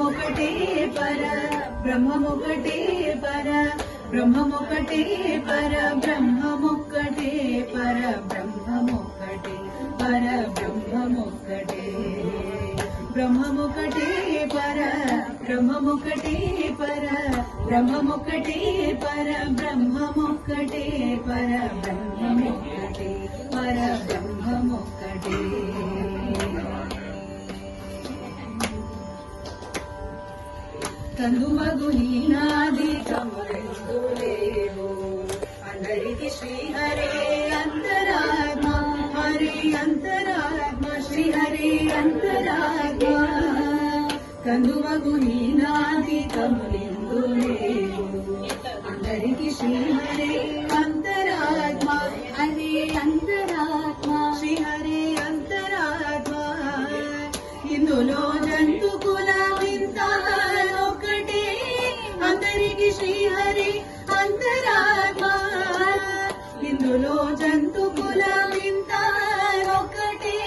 బ్రహ్మమొకటే పర బ్రహ్మమొకటే పర బ్రహ్మమొకటే పర బ్రహ్మమొకటే పర బ్రహ్మమొకటే పర బ్రహ్మమొకటే బ్రహ్మమొకటే పర బ్రహ్మమొకటే పర బ్రహ్మమొకటే పర బ్రహ్మమొకటే పర బ్రహ్మమొకటే పర బ్రహ్మమొకటే కందుమగు నీనాది కమలేవు అందరికి శ్రీహరే అంతరాత్మ హరి అంతరాత్మ శ్రీహరి అంతరాత్మ కందుమగు నీనాది కమలేవు అందరికి శ్రీహరే అంతరాత్మ హరి అంతరాత్మ శ్రీహరి అంతరాత్మ ఇందులో జంతు కులమింత ఒకటే అందరికి శ్రీహరి అంతరాత్మ ఇందులో జంతు కులమింత ఒకటే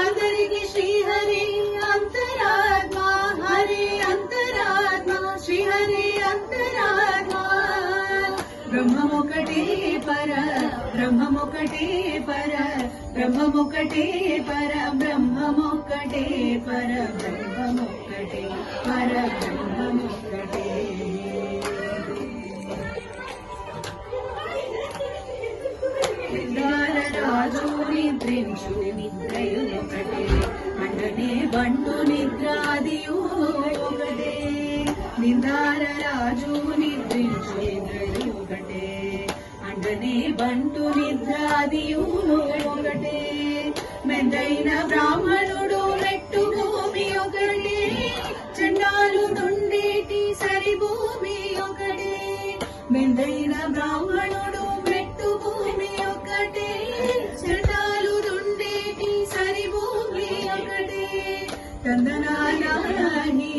అందరికి శ్రీహరి అంతరాత్మ హరి అంతరాత్మ శ్రీహరి అంతరాత్మ బ్రహ్మమొకటే పర బ్రహ్మమొకటే పర బ్రహ్మమొకటే పర బ్రహ్మమొకటే పర బ్రహ్మమొకటే పర బ్రహ్మమొకటే రాజు నిద్రించు నిద్రయునొకటే అండనే బంటు నిద్రాదియు ఒకటే నిందార రాజు నిద్రించు నిద్రయునొకటే అండనే బంటు నిద్రాదియు ఒకటే మెందైన బ్రాహ్మణుడు మెట్టు భూమి ఒకటే చండాలు దుండేటి సరి భూమి ఒకటే మెందైన బ్రాహ్మణుడు మెట్టు భూమి ఒకటే చండాలు దుండేటి సరి భూమి ఒకటే తందనాని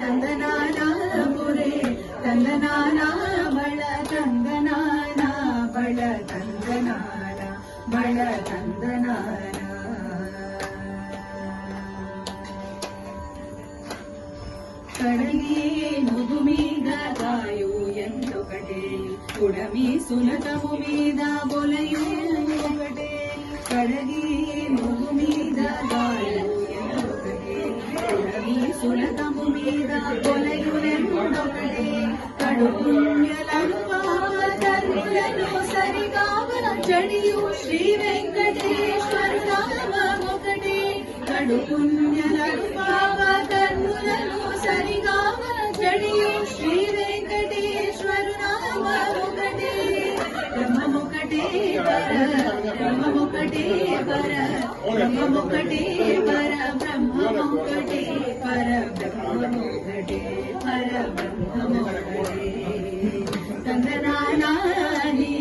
తందనానా పురే తందనానా బళ తందనానా బళ తందనానా బళ తందనానా కడగి ముదు మీద గాయు ఎంతొకటే కుడమి సునతము మీద బొలయు ఒకటే కడగి ముదు మీద గాయు ఎంతొకటే కుడమి సునతము మీద బొలయు ఎంతొకటే కడు పుణ్యలను పాపకర్ములను సరిగావ జడియు శ్రీ వెంకటేశ్వరు నామమొకటే కడు పుణ్యలను పాపకర్ములను సరిగావ జడియు శ్రీ వెంకటేశ్వరు నామమొకటే బ్రహ్మమొకటే పర బ్రహ్మమొకటే పర బ్రహ్మమొకటే పర బ్రహ్మమొకటే పర బ్రహ్మమొకటే పర బ్రహ్మమొకటే తందనాని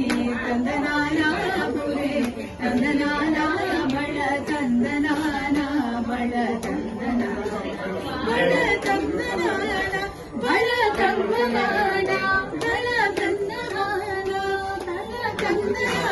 తందనానా పురే తందనానా బళ తందనానా బళ తందనానా బళ తందనానా బళ తందనానా బళ తందనానా బళ తందనానా